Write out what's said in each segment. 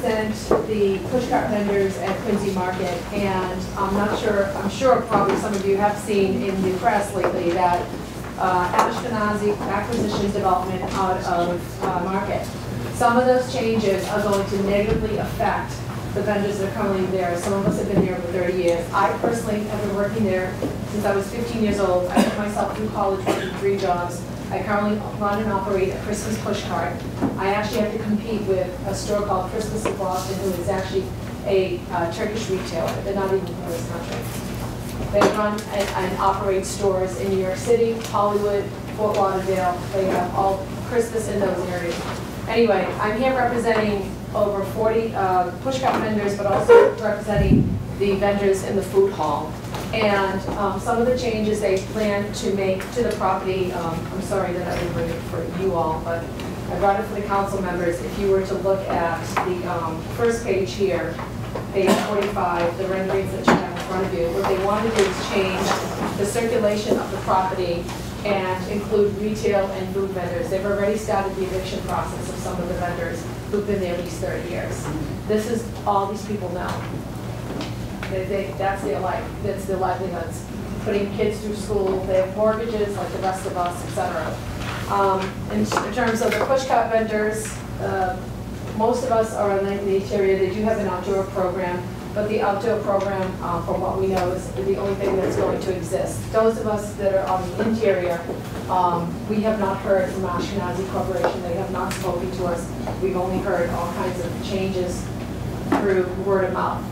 represent the pushcart vendors at Quincy Market, and I'm sure probably some of you have seen in the press lately that Ashkenazi acquisition development out of Market. Some of those changes are going to negatively affect the vendors that are currently there. Some of us have been here for 30 years. I personally have been working there since I was 15 years old. I put myself through college working 3 jobs. I currently run and operate a Christmas push cart. I actually have to compete with a store called Christmas in Boston, who is actually a Turkish retailer. They're not even from this country. They run and operate stores in New York City, Hollywood, Fort Lauderdale. They have all Christmas in those areas. Anyway, I'm here representing over 40 push cart vendors, but also representing the vendors in the food hall. And some of the changes they plan to make to the property, I'm sorry that I didn't bring it for you all, but I brought it for the council members. If you were to look at the first page here, page 45, the renderings that you have in front of you, what they want to do is change the circulation of the property and include retail and food vendors. They've already started the eviction process of some of the vendors who've been there at least 30 years. This is all these people know. That's their life. That's their livelihoods. Putting kids through school, they have mortgages like the rest of us, etc. In terms of the pushcart vendors, most of us are in the interior. They do have an outdoor program, but the outdoor program, from what we know, is the only thing that's going to exist. Those of us that are on the interior, we have not heard from Ashkenazi Corporation. They have not spoken to us. We've only heard all kinds of changes through word of mouth.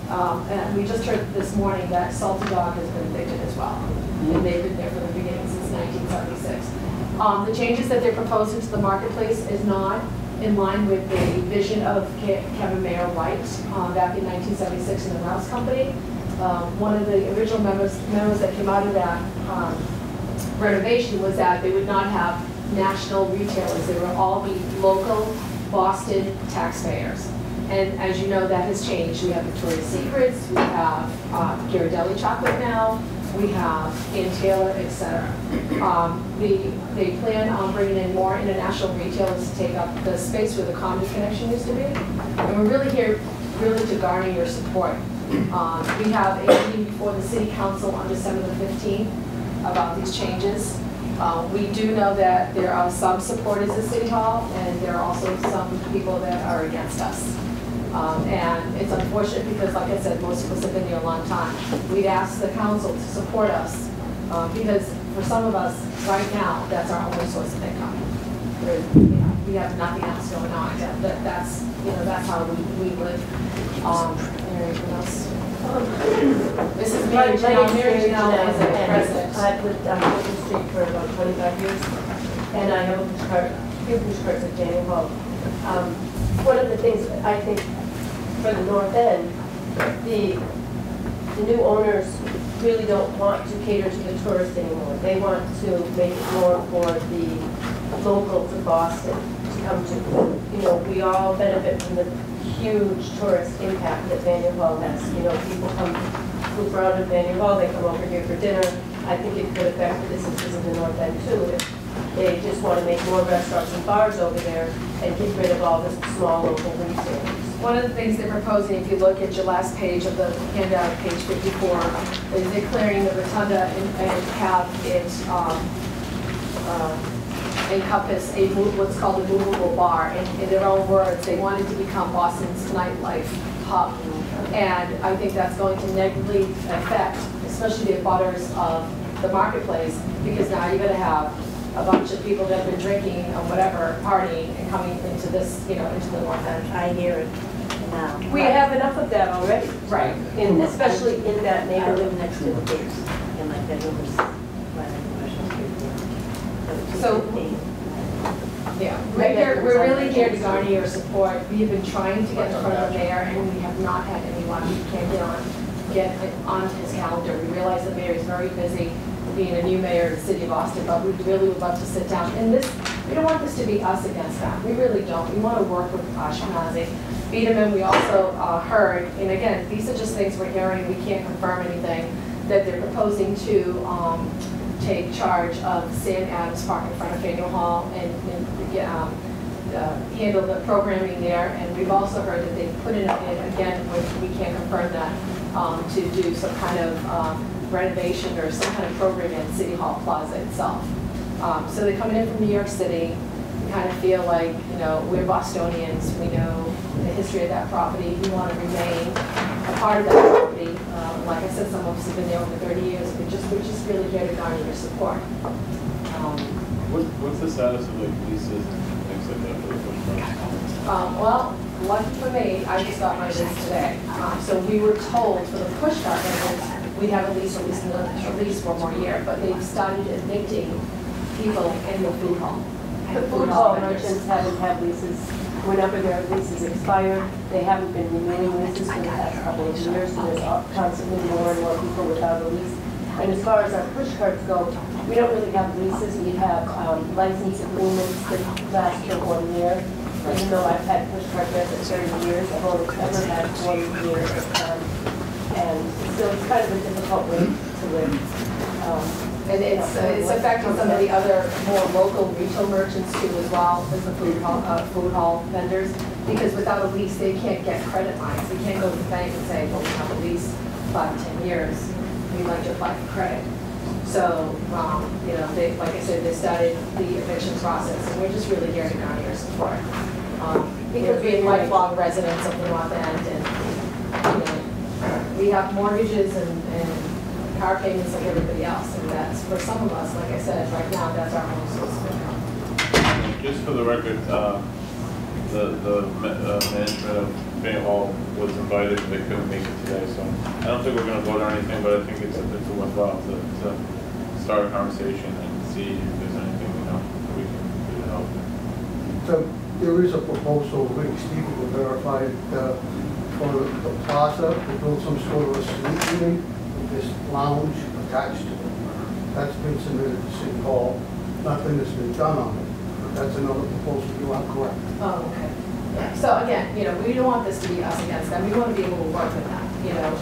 And we just heard this morning that Salty Dog has been evicted as well. And they've been there from the beginning since 1976. The changes that they're proposing to the marketplace is not in line with the vision of Kevin Mayer White back in 1976 in the Rouse Company. One of the original memos that came out of that renovation was that they would not have national retailers. They would all be local Boston taxpayers. And as you know, that has changed. We have Victoria's Secrets, we have Ghirardelli Chocolate now, we have Ann Taylor, etc. They plan on bringing in more international retailers to take up the space where the Comedy Connection used to be. And we're really here to garner your support. We have a meeting before the City Council on December the 15th about these changes. We do know that there are some supporters of City Hall, and there are also some people that are against us. And it's unfortunate because, like I said, most of us have been here a long time. We'd ask the council to support us because for some of us, right now, that's our only source of income. We have nothing else going on. That's how we live. Anything else? This is Mary Janelle as a president. I've lived on Wilton Street for about 25 years, and I have a few push carts at Faneuil Hall. One of the things I think for the North End, the new owners really don't want to cater to the tourists anymore. They want to make it more for the locals of Boston to come to. You know, we all benefit from the huge tourist impact that Faneuil Hall has. You know, people come move around in Faneuil Hall, they come over here for dinner. I think it could affect the businesses in the North End too. If they just want to make more restaurants and bars over there and get rid of all the small local retailers. One of the things they're proposing, if you look at your last page of the handout, page 54, is they're clearing the rotunda and have it encompass what's called a movable bar. In their own words, they wanted to become Boston's nightlife hub. And I think that's going to negatively affect, especially the abutters of the marketplace, because now you're going to have a bunch of people that have been drinking or whatever, partying, and coming into this, into the North End. I hear it now. We have enough of that already. Right. Especially in that neighborhood. I live next to the gates, and my bedroom is right on Commercial Street. So, yeah, we're really here to garner your support. We have been trying to get in front of the mayor, and we have not had anyone. We can't get on his calendar. We realize the mayor is very busy being a new mayor of the city of Boston, but we really would love to sit down. And we don't want this to be us against them. We really don't. We want to work with Ashkenazi. Biederman, we also heard, and again, these are just things we're hearing. We can't confirm anything, that they're proposing to take charge of Sam Adams Park in front of Faneuil Hall, and handle the programming there. And we've also heard that they've put in a bid, again, which we can't confirm that, to do some kind of renovation or some kind of programming at City Hall Plaza itself. So they're coming in from New York City. We kind of feel like, you know, we're Bostonians. We know the history of that property. We want to remain a part of that property. Like I said, some of us have been there over 30 years. We're just really here to garner your support. What's the status of like leases and things like that for the push carts? Well, lucky for me, I just got my lease today. So we were told for the push cart vendors, we'd have at least one more year, but they've started evicting people in the food hall. The food hall merchants haven't had leases. Whenever their leases expire, they haven't been renewing leases for the past couple of years, so there's constantly more and more people without a lease. And as far as our push carts go, we don't really have leases. We have license agreements that last for 1 year. Even though I've had push cart there for 30 years, I've only ever had 1 year. And so it's kind of a difficult way to live. And it's affecting some of the other more local retail merchants too as well as the food hall vendors, because without a lease, they can't get credit lines. They can't go to the bank and say, well, we have a lease 5 to 10 years. We'd like to apply for credit. So, you know, they, like I said, they started the eviction process, and we're just really here to garner your support. Because we're lifelong residents of the North End, and you know, we have mortgages and car payments like everybody else, and that's, for some of us, like I said, right now, that's our only source of income. Just for the record, the management of Faneuil Hall was invited, they couldn't make it today, so I don't think we're going to vote on anything, but I think it's worthwhile to start a conversation and see if there's anything that we can do to help. So there is a proposal, I think Steve will verify it, for the plaza to build some sort of a suite unit with this lounge attached to it. That's been submitted to City Hall. Nothing has been done on it, but that's another proposal. You are correct. Oh, okay. Yeah. So again, you know, we don't want this to be us against them. We want to be able to work with them, you know,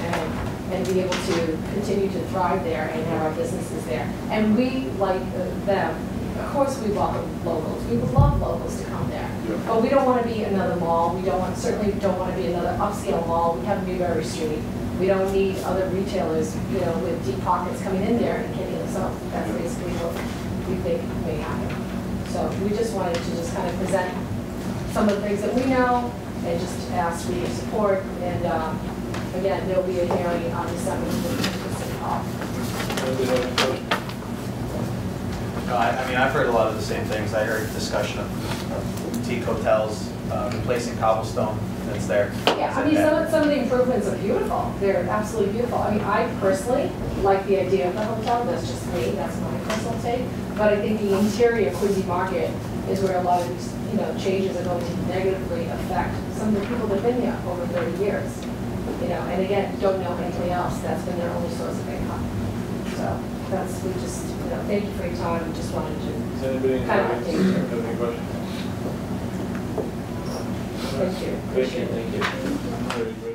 and be able to continue to thrive there and have our businesses there. And we, like them, of course we welcome locals. We would love locals to come there. Yeah. But we don't want to be another mall. We certainly don't want to be another upscale mall. We have Newberry Street. We don't need other retailers, you know, with deep pockets coming in there and kicking us out. That's basically what we think may happen. So we just wanted to just kind of present some of the things that we know and just ask for your support. And again, there'll be a hearing on December 15th at City Hall. No, I mean, I've heard a lot of the same things. I heard discussion of boutique hotels, replacing cobblestone that's there. Yeah, I mean, some of the improvements are beautiful. They're absolutely beautiful. I mean, I personally like the idea of the hotel. That's just me. That's my personal take. But I think the interior of Quincy Market is where a lot of these, you know, changes are going to negatively affect some of the people that have been here over 30 years. You know, and again, don't know anything else. That's been their only source of income. So that's, we just, you know, thank you for your time. We just wanted to Does anybody kind of update you. have any questions? Thank you. Appreciate it. Thank you.